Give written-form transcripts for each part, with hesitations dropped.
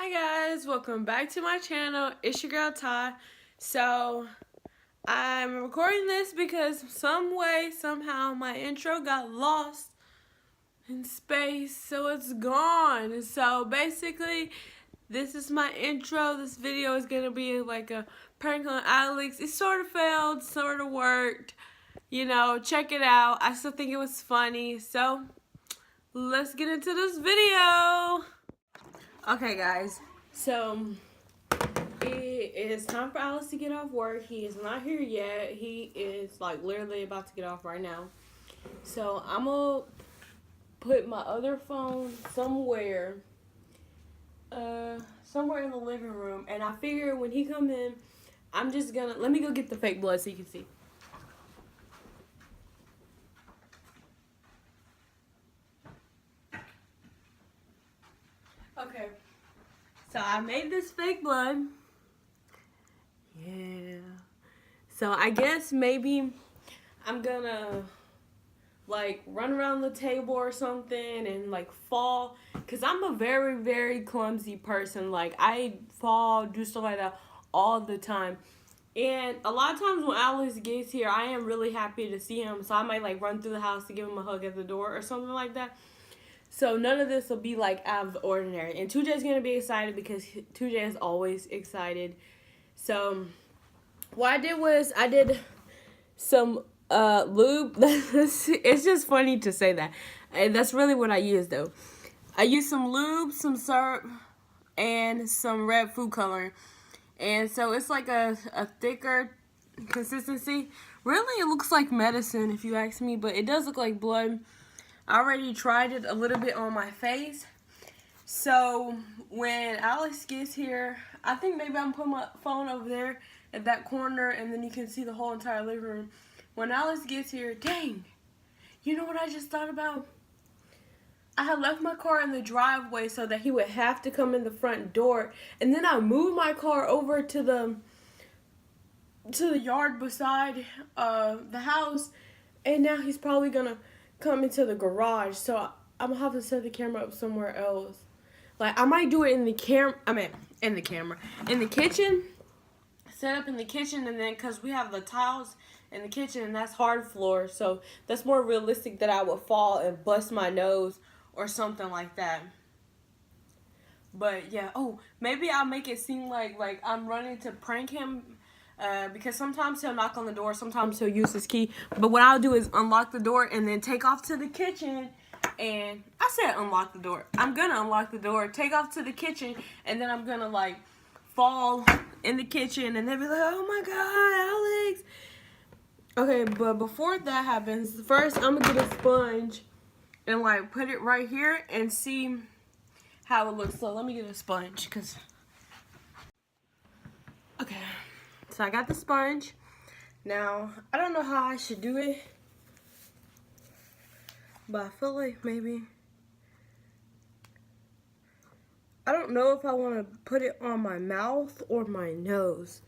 Hi guys, welcome back to my channel. It's your girl Ty. So I'm recording this because some way, somehow my intro got lost in space, so it's gone. So basically, this is my intro. This video is gonna be like a prank on Alex. It sort of failed, sort of worked. You know, check it out. I still think it was funny. So let's get into this video. Okay guys, so it is time for Alex to get off work. He is not here yet. He is like literally about to get off right now. So I'm gonna put my other phone somewhere in the living room, and I figure when he come in, I'm just gonna let me go get the fake blood so you can see. Okay, so I made this fake blood. Yeah. So I guess maybe I'm gonna like run around the table or something and like fall, because I'm a very, very clumsy person. Like I fall, do stuff like that all the time. And a lot of times when Alex gets here, I am really happy to see him. So I might like run through the house to give him a hug at the door or something like that. So none of this will be like out of the ordinary. And 2J's gonna be excited because 2J is always excited. So what I did was I did some lube. It's just funny to say that. And that's really what I used though. I used some lube, some syrup, and some red food coloring. And so it's like a thicker consistency. Really, it looks like medicine if you ask me, but it does look like blood. I already tried it a little bit on my face. So when Alex gets here, I think maybe I'm putting my phone over there at that corner, and then you can see the whole entire living room. When Alex gets here, dang, you know what I just thought about? I had left my car in the driveway so that he would have to come in the front door, and then I moved my car over to the yard beside the house, and now he's probably gonna come into the garage. So I'm gonna have to set the camera up somewhere else. Like I might do it in the in the kitchen. Set up in the kitchen, and then because we have the tiles in the kitchen and that's hard floor, so that's more realistic that I would fall and bust my nose or something like that. But yeah, oh, maybe I'll make it seem like I'm running to prank him, because sometimes he'll knock on the door, sometimes he'll use his key. But what I'll do is unlock the door and then take off to the kitchen. And I said unlock the door. I'm gonna unlock the door, take off to the kitchen, and then I'm gonna like fall in the kitchen, and they'll be like, oh my god, Alex. Okay, but before that happens, first I'm gonna get a sponge and like put it right here and see how it looks. So let me get a sponge, cause okay, so I got the sponge. Now I don't know how I should do it, but I feel like maybe, I don't know if I want to put it on my mouth or my nose,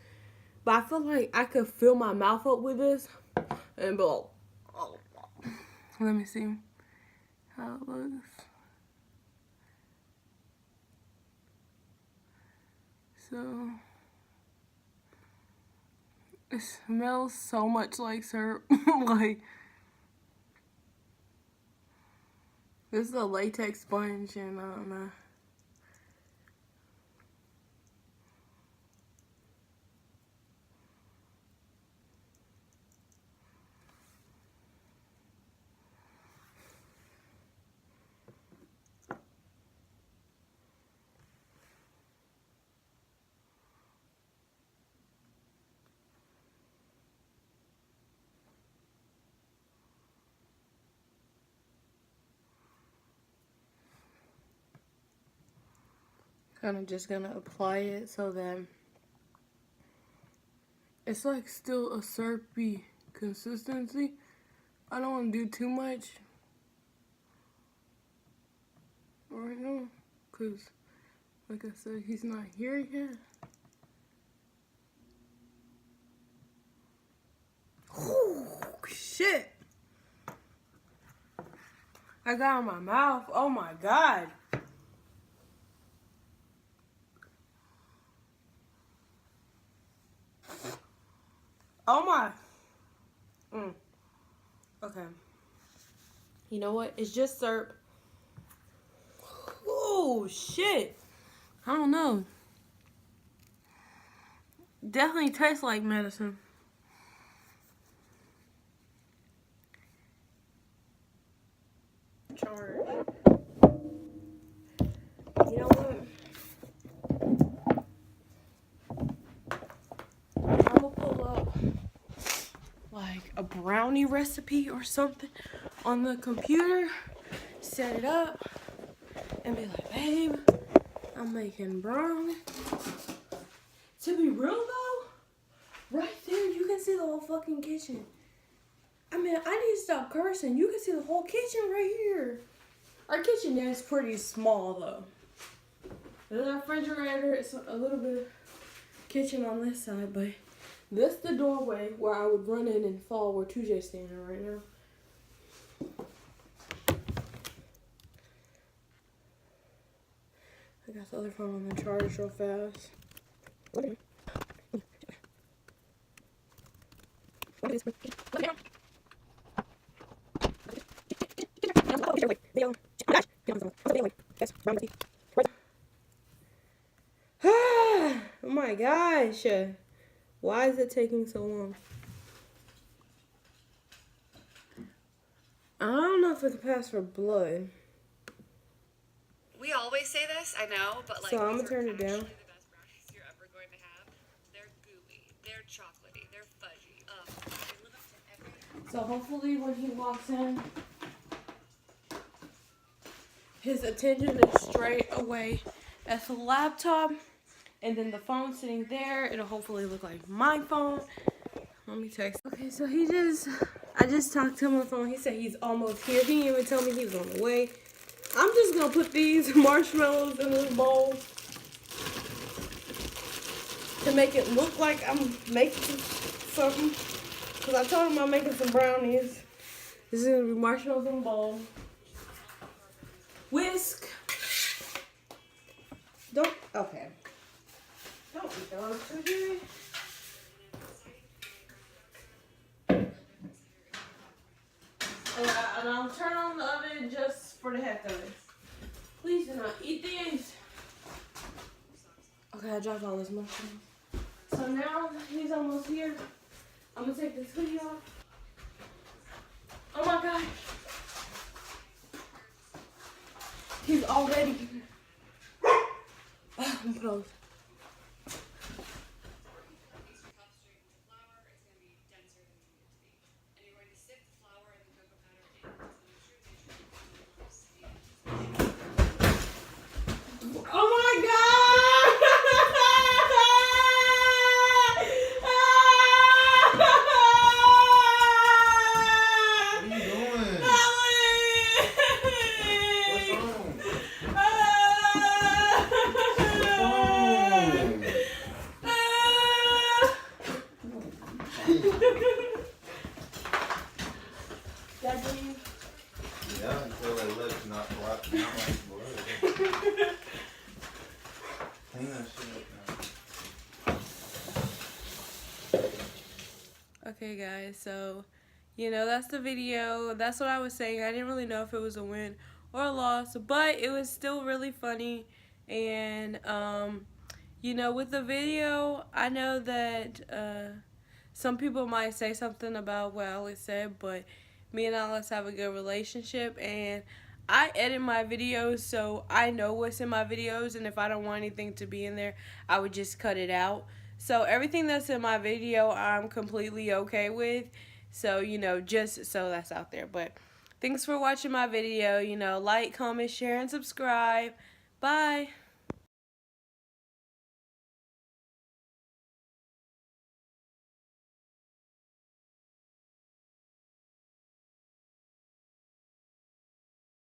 but I feel like I could fill my mouth up with this and be like, oh. Let me see how it looks. So it smells so much like syrup. Like, this is a latex sponge, and I don't know. Kind of just gonna apply it so that it's like still a syrupy consistency. I don't want to do too much right now, because like I said, he's not here yet. Oh, shit. I got it in my mouth. Oh my god. Okay. You know what? It's just syrup. Oh, shit. I don't know. Definitely tastes like medicine. Charge. You know what? I'm gonna pull up like a brownie recipe or something on the computer, set it up, and be like, babe, I'm making brownie. To be real though, right there you can see the whole fucking kitchen. I mean, I need to stop cursing. You can see the whole kitchen right here. Our kitchen is pretty small though. There's a refrigerator, it's a little bit of kitchen on this side, but this the doorway where I would run in and fall where 2J's standing right now. I got the other phone on the charge real fast. Oh my gosh. Why is it taking so long? I don't know if it's passed for blood. We always say this, I know, but like, So I'm gonna turn it down. the best brownies you're ever going to have. They're gooey, they're chocolatey, they're fudgy. They live up to every. So hopefully when he walks in, his attention is straight away at the laptop, and then the phone sitting there, it'll hopefully look like my phone. Let me text. Okay, so I just talked to him on the phone. He said he's almost here. He didn't even tell me he was on the way. I'm just gonna put these marshmallows in this bowl to make it look like I'm making something. Cause I told him I'm making some brownies. This is gonna be marshmallows in a bowl. Whisk. Okay. Don't eat those, could you? And I'll turn on the oven just for the heck of it. Please do not eat these. Okay, I dropped all this mushrooms. So now he's almost here. I'm gonna take this hoodie off. Oh my god. He's already here. I'm close. Yeah, until they lips not like blood. Clean that shit up now. Okay guys, so that's the video. That's what I was saying. I didn't really know if it was a win or a loss, but it was still really funny. And with the video, I know that some people might say something about what Alex said, but me and Alex have a good relationship, and I edit my videos, so I know what's in my videos, and if I don't want anything to be in there, I would just cut it out. So everything that's in my video, I'm completely okay with. So, just so that's out there. But thanks for watching my video. Like, comment, share, and subscribe. Bye.